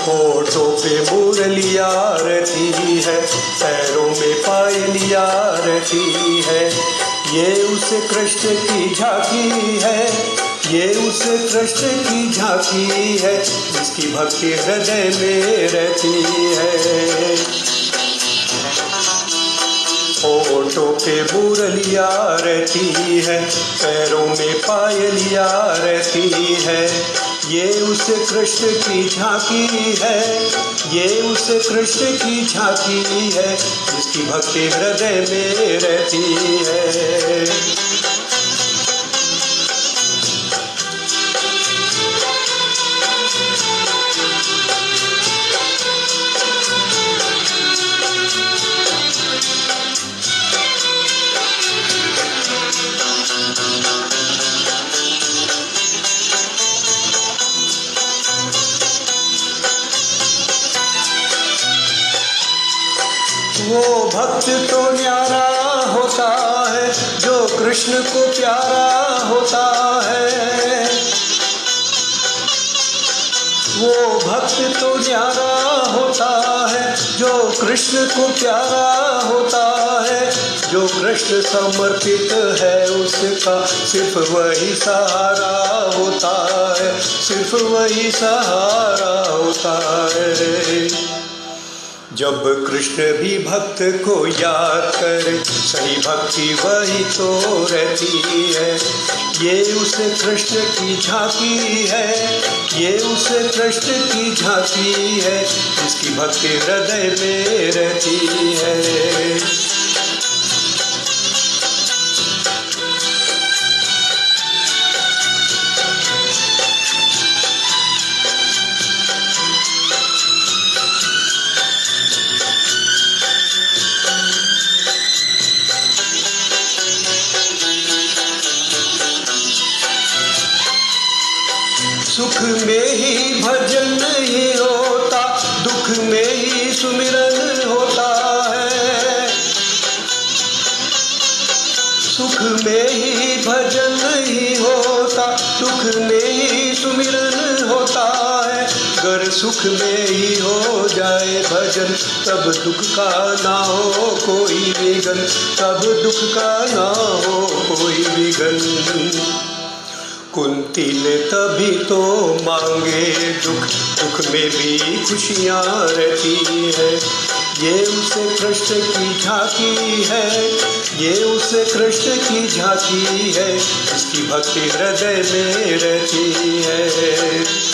होठों पे मुरलिया रहती है, पैरों में पायलिया रहती है। ये उस कृष्ण की झांकी है, ये उस कृष्ण की झांकी है, जिसकी भक्ति हृदय में रहती है। होठों पे मुरलिया रहती है, पैरों में पायलिया रहती है। ये उस कृष्ण की झांकी है, ये उस कृष्ण की झांकी है, जिसकी भक्ति हृदय में रहती है। वो भक्त तो न्यारा होता है, जो कृष्ण को प्यारा होता है। वो भक्त तो न्यारा होता है, जो कृष्ण को प्यारा होता है। जो कृष्ण समर्पित है, उसका सिर्फ वही सहारा होता है, सिर्फ वही सहारा होता है। जब कृष्ण भी भक्त को याद करे, सही भक्ति वही तो रहती है। ये उस कृष्ण की झांकी है, ये उस कृष्ण की झांकी है, जिसकी भक्ति हृदय में रहती है। सुख में ही भजन नहीं होता, दुख में ही सुमिरन होता है। सुख में ही भजन नहीं होता, दुख में ही सुमिरन होता है। अगर सुख में ही हो जाए भजन, तब दुख का ना हो कोई विघन, तब दुख का ना हो कोई विघन। कुंती ने तभी तो मांगे दुख, दुख में भी खुशियाँ रहती है। ये उस कृष्ण की झांकी है, ये उस कृष्ण की झांकी है, जिसकी भक्ति हृदय में रहती है।